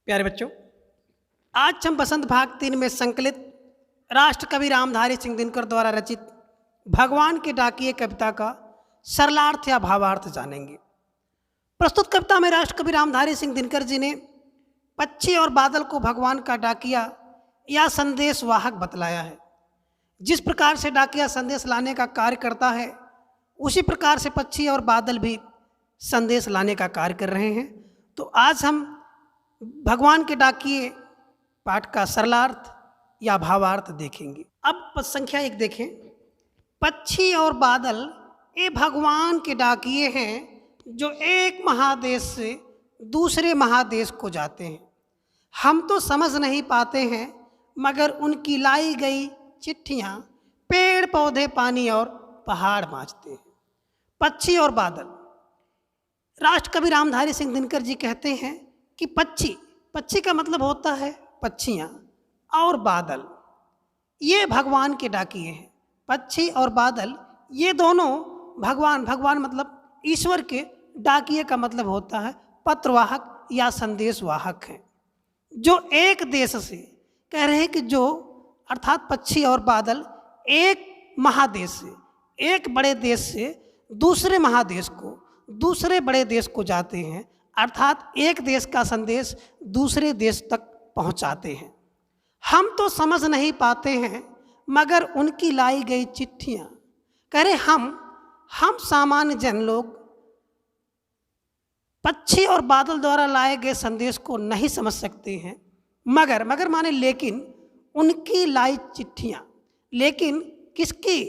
प्यारे बच्चों, आज हम बसंत भाग 3 में संकलित राष्ट्र कवि रामधारी सिंह दिनकर द्वारा रचित भगवान के डाकिए कविता का सरलार्थ या भावार्थ जानेंगे। प्रस्तुत कविता में राष्ट्र कवि रामधारी सिंह दिनकर जी ने पक्षी और बादल को भगवान का डाकिया या संदेश वाहक बतलाया है। जिस प्रकार से डाकिया संदेश लाने का कार्य करता है, उसी प्रकार से पक्षी और बादल भी संदेश लाने का कार्य कर रहे हैं। तो आज हम भगवान के डाकिए पाठ का सरलार्थ या भावार्थ देखेंगे। अब पद संख्या 1 देखें। पक्षी और बादल ये भगवान के डाकिए हैं जो एक महादेश से दूसरे महादेश को जाते हैं। हम तो समझ नहीं पाते हैं, मगर उनकी लाई गई चिट्ठियाँ पेड़ पौधे पानी और पहाड़ बाँचते हैं। पक्षी और बादल, राष्ट्र कवि रामधारी सिंह दिनकर जी कहते हैं कि पक्षी का मतलब होता है पक्षियाँ, और बादल ये भगवान के डाकिए हैं। पक्षी और बादल ये दोनों भगवान मतलब ईश्वर के डाकिए का मतलब होता है पत्रवाहक या संदेश वाहक हैं, जो एक देश से कह रहे हैं कि जो अर्थात पक्षी और बादल एक महादेश से, एक बड़े देश से दूसरे महादेश को, दूसरे बड़े देश को जाते हैं, अर्थात एक देश का संदेश दूसरे देश तक पहुंचाते हैं। हम तो समझ नहीं पाते हैं, मगर उनकी लाई गई चिट्ठियाँ, कह रहे हम सामान्य जन लोग पक्षी और बादल द्वारा लाए गए संदेश को नहीं समझ सकते हैं। मगर माने लेकिन उनकी लाई चिट्ठियाँ, लेकिन किसकी?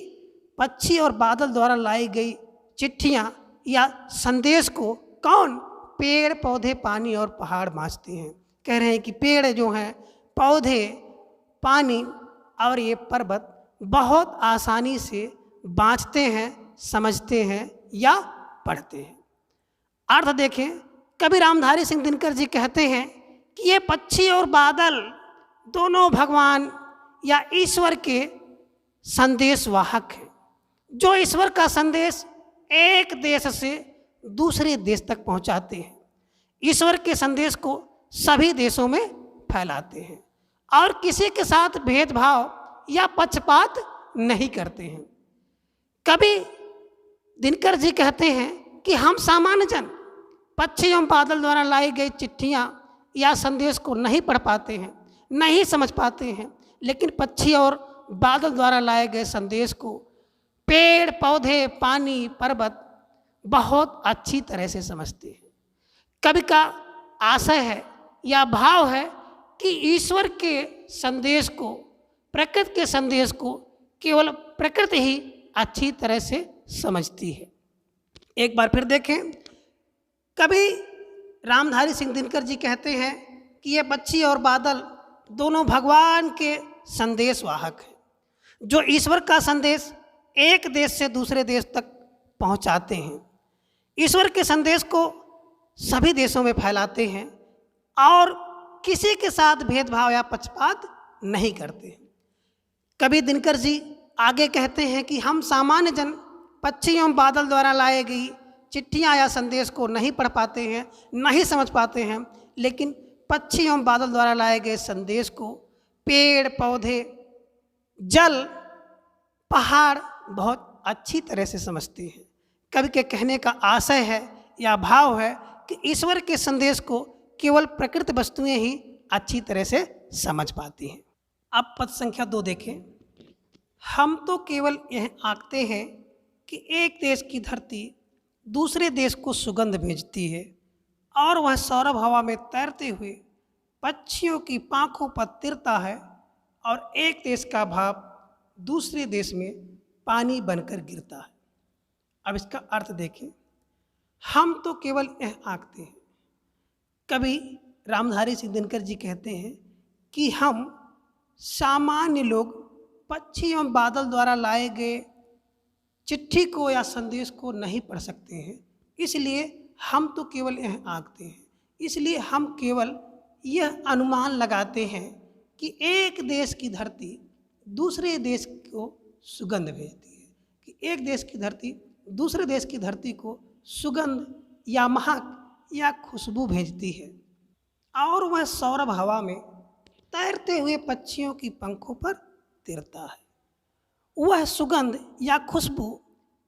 पक्षी और बादल द्वारा लाई गई चिट्ठियाँ या संदेश को कौन? पेड़ पौधे पानी और पहाड़ बाँचते हैं। कह रहे हैं कि पेड़ जो हैं, पौधे, पानी और ये पर्वत बहुत आसानी से बाँचते हैं, समझते हैं या पढ़ते हैं। अर्थ देखें, कवि रामधारी सिंह दिनकर जी कहते हैं कि ये पक्षी और बादल दोनों भगवान या ईश्वर के संदेश वाहक हैं, जो ईश्वर का संदेश एक देश से दूसरे देश तक पहुंचाते हैं। ईश्वर के संदेश को सभी देशों में फैलाते हैं और किसी के साथ भेदभाव या पक्षपात नहीं करते हैं। कवि दिनकर जी कहते हैं कि हम सामान्य जन पक्षी एवं बादल द्वारा लाई गई चिट्ठियाँ या संदेश को नहीं पढ़ पाते हैं, नहीं समझ पाते हैं, लेकिन पक्षी और बादल द्वारा लाए गए संदेश को पेड़ पौधे पानी पर्वत बहुत अच्छी तरह से समझते हैं। कवि का आशय है या भाव है कि ईश्वर के संदेश को, प्रकृति के संदेश को केवल प्रकृति ही अच्छी तरह से समझती है। एक बार फिर देखें, कवि रामधारी सिंह दिनकर जी कहते हैं कि ये पक्षी और बादल दोनों भगवान के संदेश वाहक हैं, जो ईश्वर का संदेश एक देश से दूसरे देश तक पहुंचाते हैं। ईश्वर के संदेश को सभी देशों में फैलाते हैं और किसी के साथ भेदभाव या पक्षपात नहीं करते हैं। कवि दिनकर जी आगे कहते हैं कि हम सामान्य जन पक्षी एवं बादल द्वारा लाए गई चिट्ठियाँ या संदेश को नहीं पढ़ पाते हैं, नहीं समझ पाते हैं, लेकिन पक्षी एवं बादल द्वारा लाए गए संदेश को पेड़ पौधे जल पहाड़ बहुत अच्छी तरह से समझते हैं। कवि के कहने का आशय है या भाव है कि ईश्वर के संदेश को केवल प्रकृति वस्तुएं ही अच्छी तरह से समझ पाती हैं। अब पद संख्या 2 देखें। हम तो केवल यह आंकते हैं कि एक देश की धरती दूसरे देश को सुगंध भेजती है और वह सौरभ हवा में तैरते हुए पक्षियों की पांखों पर तिरता है और एक देश का भाव दूसरे देश में पानी बनकर गिरता है। अब इसका अर्थ देखें। हम तो केवल यह आंकते हैं। कवि रामधारी सिंह दिनकर जी कहते हैं कि हम सामान्य लोग पक्षी एवं बादल द्वारा लाए गए चिट्ठी को या संदेश को नहीं पढ़ सकते हैं, इसलिए हम तो केवल यह आंकते हैं। इसलिए हम केवल यह अनुमान लगाते हैं कि एक देश की धरती दूसरे देश को सुगंध भेजती है, कि एक देश की धरती दूसरे देश की धरती को सुगंध या महक या खुशबू भेजती है। और वह सौरभ हवा में तैरते हुए पक्षियों की पंखों पर तैरता है। वह सुगंध या खुशबू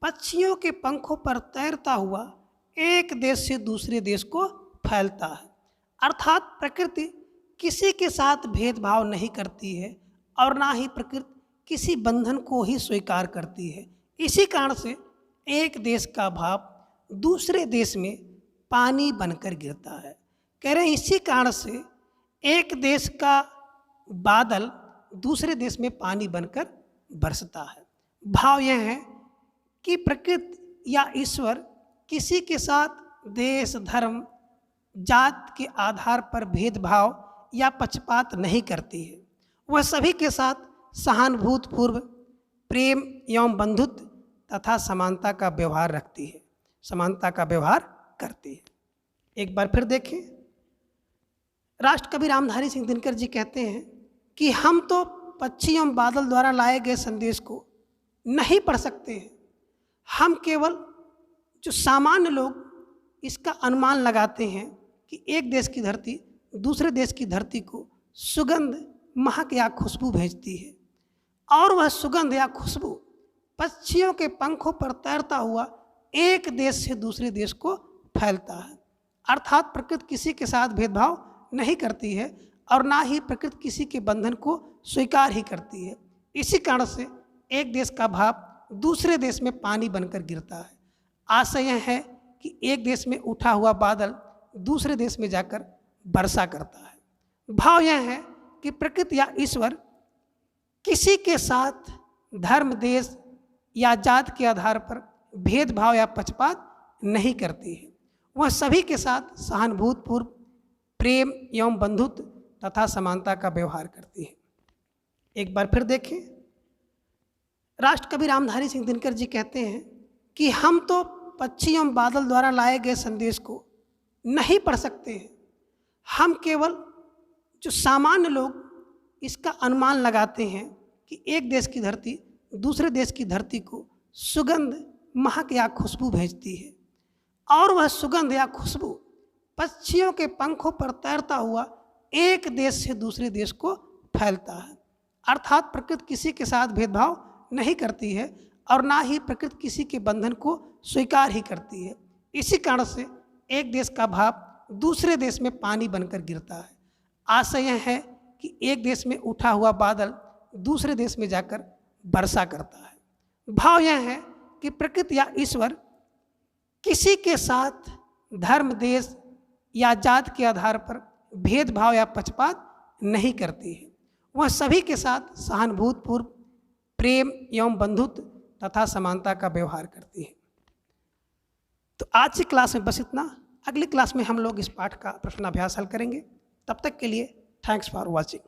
पक्षियों के पंखों पर तैरता हुआ एक देश से दूसरे देश को फैलता है। अर्थात प्रकृति किसी के साथ भेदभाव नहीं करती है और ना ही प्रकृति किसी बंधन को ही स्वीकार करती है। इसी कारण से एक देश का भाप दूसरे देश में पानी बनकर गिरता है। कह रहे हैं इसी कारण से एक देश का बादल दूसरे देश में पानी बनकर बरसता है। भाव यह है कि प्रकृति या ईश्वर किसी के साथ देश, धर्म, जात के आधार पर भेदभाव या पक्षपात नहीं करती है। वह सभी के साथ सहानुभूतिपूर्व प्रेम एवं बंधुत्व तथा समानता का व्यवहार रखती है, समानता का व्यवहार करती है। एक बार फिर देखें, राष्ट्रकवि रामधारी सिंह दिनकर जी कहते हैं कि हम तो पक्षी एवं बादल द्वारा लाए गए संदेश को नहीं पढ़ सकते हैं। हम केवल जो सामान्य लोग इसका अनुमान लगाते हैं कि एक देश की धरती दूसरे देश की धरती को सुगंध, महक या खुशबू भेजती है और वह सुगंध या खुशबू पक्षियों के पंखों पर तैरता हुआ एक देश से दूसरे देश को फैलता है। अर्थात प्रकृति किसी के साथ भेदभाव नहीं करती है और ना ही प्रकृति किसी के बंधन को स्वीकार ही करती है। इसी कारण से एक देश का भाप दूसरे देश में पानी बनकर गिरता है। आशय यह है कि एक देश में उठा हुआ बादल दूसरे देश में जाकर वर्षा करता है। भाव यह है कि प्रकृति या ईश्वर किसी के साथ धर्म, देश या जात के आधार पर भेदभाव या पक्षपात नहीं करती है। वह सभी के साथ सहानुभूतिपूर्व प्रेम एवं बंधुत्व तथा समानता का व्यवहार करती है। एक बार फिर देखें, राष्ट्रकवि रामधारी सिंह दिनकर जी कहते हैं कि हम तो पक्षी एवं बादल द्वारा लाए गए संदेश को नहीं पढ़ सकते हैं। हम केवल जो सामान्य लोग इसका अनुमान लगाते हैं कि एक देश की धरती दूसरे देश की धरती को सुगंध, महक या खुशबू भेजती है और वह सुगंध या खुशबू पक्षियों के पंखों पर तैरता हुआ एक देश से दूसरे देश को फैलता है। अर्थात प्रकृति किसी के साथ भेदभाव नहीं करती है और ना ही प्रकृति किसी के बंधन को स्वीकार ही करती है। इसी कारण से एक देश का भाप दूसरे देश में पानी बनकर गिरता है। आशय यह है कि एक देश में उठा हुआ बादल दूसरे देश में जाकर वर्षा करता है। भाव यह है कि प्रकृति या ईश्वर किसी के साथ धर्म, देश या जात के आधार पर भेदभाव या पक्षपात नहीं करती है। वह सभी के साथ सहानुभूतिपूर्व प्रेम एवं बंधुत्व तथा समानता का व्यवहार करती है। तो आज की क्लास में बस इतना। अगली क्लास में हम लोग इस पाठ का प्रश्नाभ्यास हल करेंगे। तब तक के लिए थैंक्स फॉर वॉचिंग।